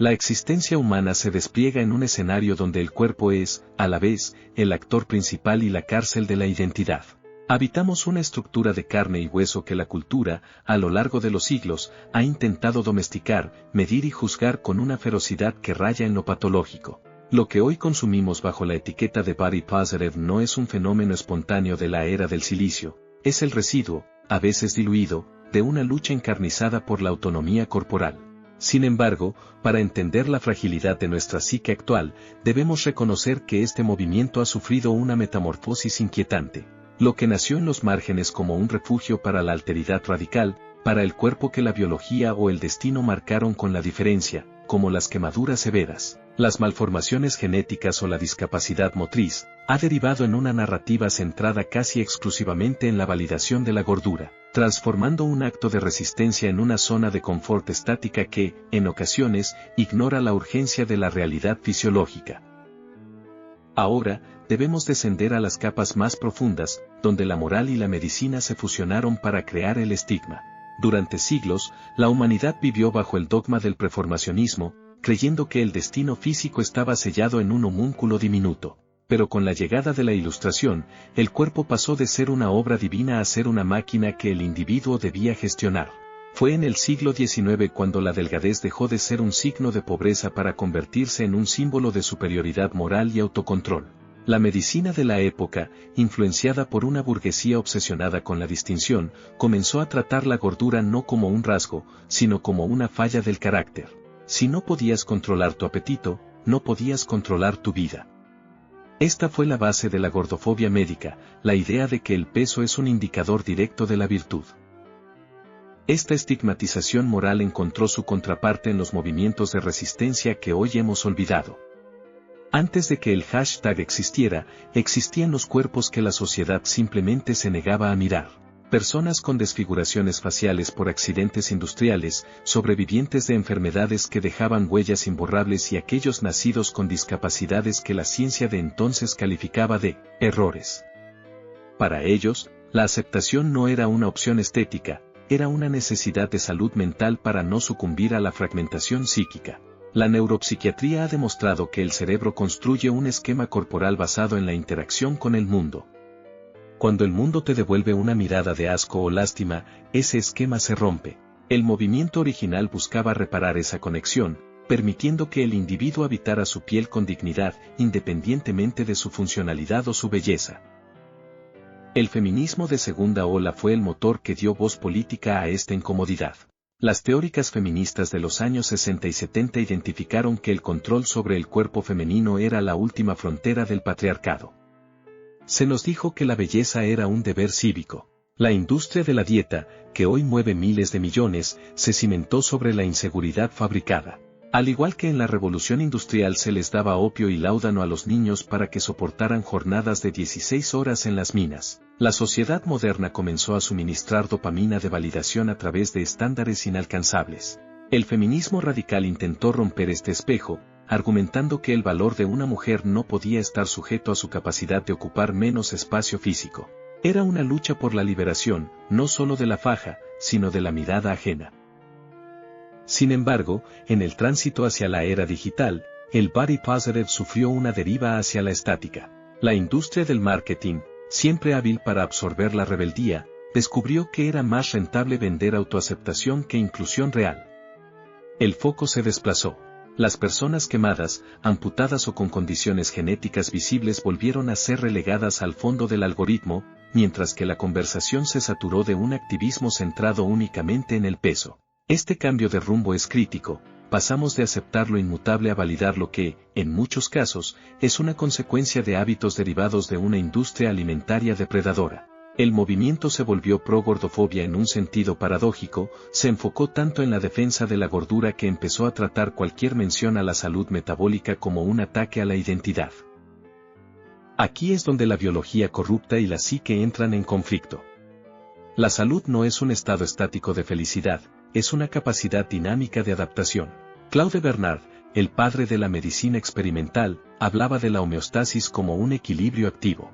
La existencia humana se despliega en un escenario donde el cuerpo es, a la vez, el actor principal y la cárcel de la identidad. Habitamos una estructura de carne y hueso que la cultura, a lo largo de los siglos, ha intentado domesticar, medir y juzgar con una ferocidad que raya en lo patológico. Lo que hoy consumimos bajo la etiqueta de body positive no es un fenómeno espontáneo de la era del silicio, es el residuo, a veces diluido, de una lucha encarnizada por la autonomía corporal. Sin embargo, para entender la fragilidad de nuestra psique actual, debemos reconocer que este movimiento ha sufrido una metamorfosis inquietante. Lo que nació en los márgenes como un refugio para la alteridad radical, para el cuerpo que la biología o el destino marcaron con la diferencia, como las quemaduras severas, las malformaciones genéticas o la discapacidad motriz, ha derivado en una narrativa centrada casi exclusivamente en la validación de la gordura, transformando un acto de resistencia en una zona de confort estática que, en ocasiones, ignora la urgencia de la realidad fisiológica. Ahora, debemos descender a las capas más profundas, donde la moral y la medicina se fusionaron para crear el estigma. Durante siglos, la humanidad vivió bajo el dogma del preformacionismo, creyendo que el destino físico estaba sellado en un homúnculo diminuto. Pero con la llegada de la Ilustración, el cuerpo pasó de ser una obra divina a ser una máquina que el individuo debía gestionar. Fue en el siglo XIX cuando la delgadez dejó de ser un signo de pobreza para convertirse en un símbolo de superioridad moral y autocontrol. La medicina de la época, influenciada por una burguesía obsesionada con la distinción, comenzó a tratar la gordura no como un rasgo, sino como una falla del carácter. Si no podías controlar tu apetito, no podías controlar tu vida. Esta fue la base de la gordofobia médica, la idea de que el peso es un indicador directo de la virtud. Esta estigmatización moral encontró su contraparte en los movimientos de resistencia que hoy hemos olvidado. Antes de que el hashtag existiera, existían los cuerpos que la sociedad simplemente se negaba a mirar. Personas con desfiguraciones faciales por accidentes industriales, sobrevivientes de enfermedades que dejaban huellas imborrables y aquellos nacidos con discapacidades que la ciencia de entonces calificaba de errores. Para ellos, la aceptación no era una opción estética, era una necesidad de salud mental para no sucumbir a la fragmentación psíquica. La neuropsiquiatría ha demostrado que el cerebro construye un esquema corporal basado en la interacción con el mundo. Cuando el mundo te devuelve una mirada de asco o lástima, ese esquema se rompe. El movimiento original buscaba reparar esa conexión, permitiendo que el individuo habitara su piel con dignidad, independientemente de su funcionalidad o su belleza. El feminismo de segunda ola fue el motor que dio voz política a esta incomodidad. Las teóricas feministas de los años 60 y 70 identificaron que el control sobre el cuerpo femenino era la última frontera del patriarcado. Se nos dijo que la belleza era un deber cívico. La industria de la dieta, que hoy mueve miles de millones, se cimentó sobre la inseguridad fabricada. Al igual que en la revolución industrial se les daba opio y láudano a los niños para que soportaran jornadas de 16 horas en las minas, la sociedad moderna comenzó a suministrar dopamina de validación a través de estándares inalcanzables. El feminismo radical intentó romper este espejo, argumentando que el valor de una mujer no podía estar sujeto a su capacidad de ocupar menos espacio físico. Era una lucha por la liberación, no solo de la faja, sino de la mirada ajena. Sin embargo, en el tránsito hacia la era digital, el body positive sufrió una deriva hacia la estática. La industria del marketing, siempre hábil para absorber la rebeldía, descubrió que era más rentable vender autoaceptación que inclusión real. El foco se desplazó. Las personas quemadas, amputadas o con condiciones genéticas visibles volvieron a ser relegadas al fondo del algoritmo, mientras que la conversación se saturó de un activismo centrado únicamente en el peso. Este cambio de rumbo es crítico, pasamos de aceptar lo inmutable a validar lo que, en muchos casos, es una consecuencia de hábitos derivados de una industria alimentaria depredadora. El movimiento se volvió pro-gordofobia en un sentido paradójico, se enfocó tanto en la defensa de la gordura que empezó a tratar cualquier mención a la salud metabólica como un ataque a la identidad. Aquí es donde la biología corrupta y la psique entran en conflicto. La salud no es un estado estático de felicidad, es una capacidad dinámica de adaptación. Claude Bernard, el padre de la medicina experimental, hablaba de la homeostasis como un equilibrio activo.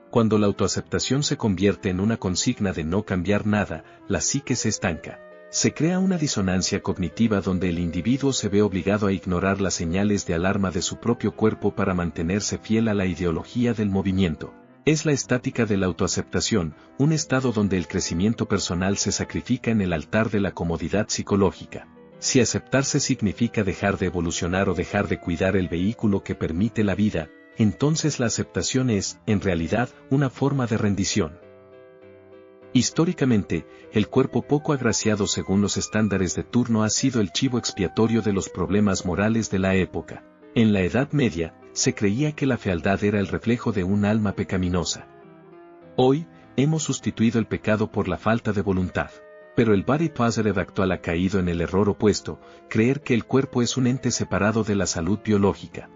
Cuando la autoaceptación se convierte en una consigna de no cambiar nada, la psique se estanca. Se crea una disonancia cognitiva donde el individuo se ve obligado a ignorar las señales de alarma de su propio cuerpo para mantenerse fiel a la ideología del movimiento. Es la estática de la autoaceptación, un estado donde el crecimiento personal se sacrifica en el altar de la comodidad psicológica. Si aceptarse significa dejar de evolucionar o dejar de cuidar el vehículo que permite la vida, entonces la aceptación es, en realidad, una forma de rendición. Históricamente, el cuerpo poco agraciado según los estándares de turno ha sido el chivo expiatorio de los problemas morales de la época. En la Edad Media, se creía que la fealdad era el reflejo de un alma pecaminosa. Hoy, hemos sustituido el pecado por la falta de voluntad. Pero el body positive actual ha caído en el error opuesto, creer que el cuerpo es un ente separado de la salud biológica.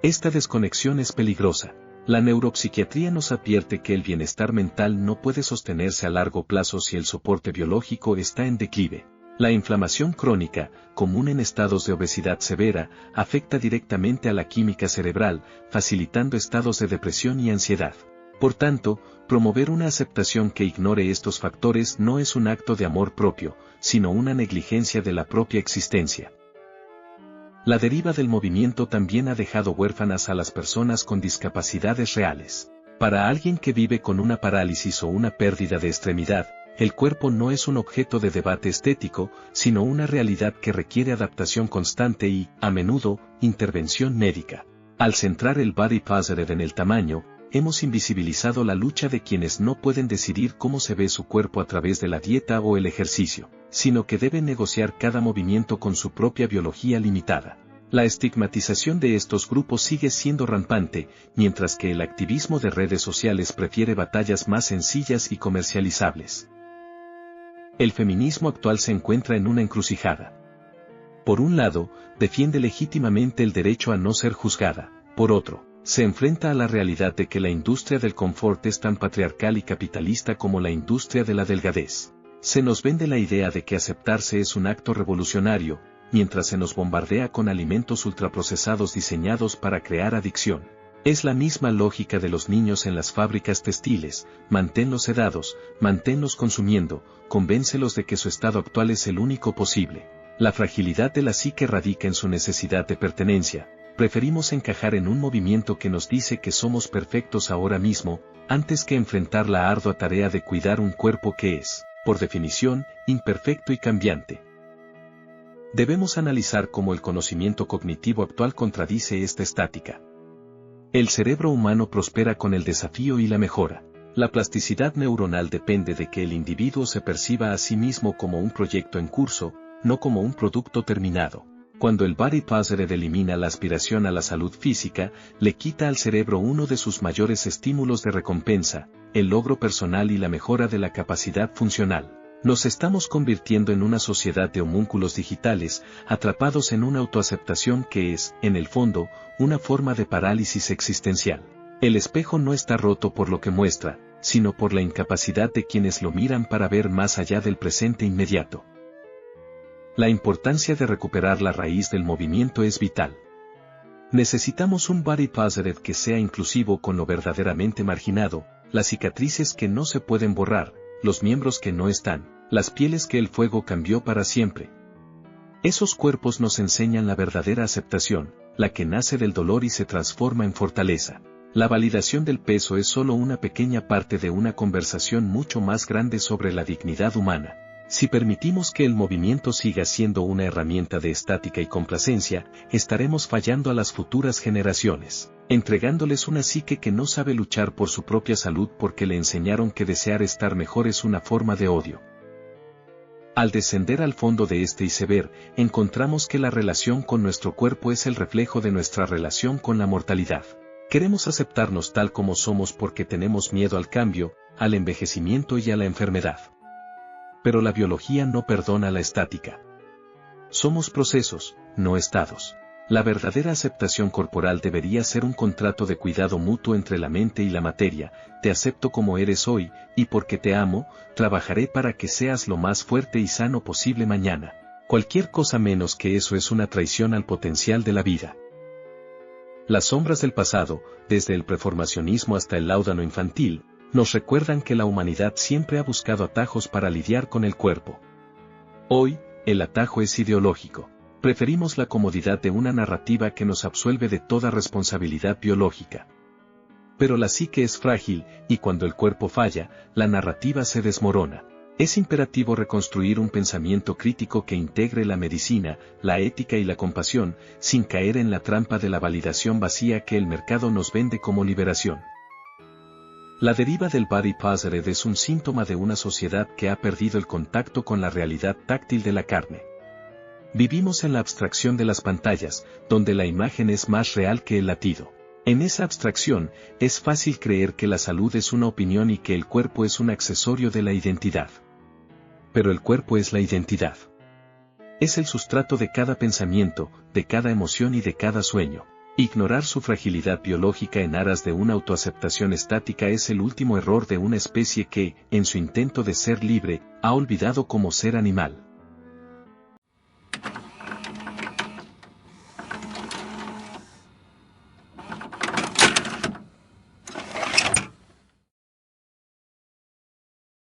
Esta desconexión es peligrosa. La neuropsiquiatría nos advierte que el bienestar mental no puede sostenerse a largo plazo si el soporte biológico está en declive. La inflamación crónica, común en estados de obesidad severa, afecta directamente a la química cerebral, facilitando estados de depresión y ansiedad. Por tanto, promover una aceptación que ignore estos factores no es un acto de amor propio, sino una negligencia de la propia existencia. La deriva del movimiento también ha dejado huérfanas a las personas con discapacidades reales. Para alguien que vive con una parálisis o una pérdida de extremidad, el cuerpo no es un objeto de debate estético, sino una realidad que requiere adaptación constante y, a menudo, intervención médica. Al centrar el body positive en el tamaño, hemos invisibilizado la lucha de quienes no pueden decidir cómo se ve su cuerpo a través de la dieta o el ejercicio, sino que deben negociar cada movimiento con su propia biología limitada. La estigmatización de estos grupos sigue siendo rampante, mientras que el activismo de redes sociales prefiere batallas más sencillas y comercializables. El feminismo actual se encuentra en una encrucijada. Por un lado, defiende legítimamente el derecho a no ser juzgada, por otro, se enfrenta a la realidad de que la industria del confort es tan patriarcal y capitalista como la industria de la delgadez. Se nos vende la idea de que aceptarse es un acto revolucionario, mientras se nos bombardea con alimentos ultraprocesados diseñados para crear adicción. Es la misma lógica de los niños en las fábricas textiles: manténlos sedados, manténlos consumiendo, convéncelos de que su estado actual es el único posible. La fragilidad de la psique radica en su necesidad de pertenencia. Preferimos encajar en un movimiento que nos dice que somos perfectos ahora mismo, antes que enfrentar la ardua tarea de cuidar un cuerpo que es, por definición, imperfecto y cambiante. Debemos analizar cómo el conocimiento cognitivo actual contradice esta estática. El cerebro humano prospera con el desafío y la mejora. La plasticidad neuronal depende de que el individuo se perciba a sí mismo como un proyecto en curso, no como un producto terminado. Cuando el body positive elimina la aspiración a la salud física, le quita al cerebro uno de sus mayores estímulos de recompensa, el logro personal y la mejora de la capacidad funcional. Nos estamos convirtiendo en una sociedad de homúnculos digitales, atrapados en una autoaceptación que es, en el fondo, una forma de parálisis existencial. El espejo no está roto por lo que muestra, sino por la incapacidad de quienes lo miran para ver más allá del presente inmediato. La importancia de recuperar la raíz del movimiento es vital. Necesitamos un body positive que sea inclusivo con lo verdaderamente marginado, las cicatrices que no se pueden borrar, los miembros que no están, las pieles que el fuego cambió para siempre. Esos cuerpos nos enseñan la verdadera aceptación, la que nace del dolor y se transforma en fortaleza. La validación del peso es solo una pequeña parte de una conversación mucho más grande sobre la dignidad humana. Si permitimos que el movimiento siga siendo una herramienta de estática y complacencia, estaremos fallando a las futuras generaciones, entregándoles una psique que no sabe luchar por su propia salud porque le enseñaron que desear estar mejor es una forma de odio. Al descender al fondo de este iceberg, encontramos que la relación con nuestro cuerpo es el reflejo de nuestra relación con la mortalidad. Queremos aceptarnos tal como somos porque tenemos miedo al cambio, al envejecimiento y a la enfermedad. Pero la biología no perdona la estática. Somos procesos, no estados. La verdadera aceptación corporal debería ser un contrato de cuidado mutuo entre la mente y la materia. Te acepto como eres hoy, y porque te amo, trabajaré para que seas lo más fuerte y sano posible mañana. Cualquier cosa menos que eso es una traición al potencial de la vida. Las sombras del pasado, desde el preformacionismo hasta el láudano infantil, nos recuerdan que la humanidad siempre ha buscado atajos para lidiar con el cuerpo. Hoy, el atajo es ideológico. Preferimos la comodidad de una narrativa que nos absuelve de toda responsabilidad biológica. Pero la psique es frágil, y cuando el cuerpo falla, la narrativa se desmorona. Es imperativo reconstruir un pensamiento crítico que integre la medicina, la ética y la compasión, sin caer en la trampa de la validación vacía que el mercado nos vende como liberación. La deriva del body positive es un síntoma de una sociedad que ha perdido el contacto con la realidad táctil de la carne. Vivimos en la abstracción de las pantallas, donde la imagen es más real que el latido. En esa abstracción, es fácil creer que la salud es una opinión y que el cuerpo es un accesorio de la identidad. Pero el cuerpo es la identidad. Es el sustrato de cada pensamiento, de cada emoción y de cada sueño. Ignorar su fragilidad biológica en aras de una autoaceptación estática es el último error de una especie que, en su intento de ser libre, ha olvidado cómo ser animal.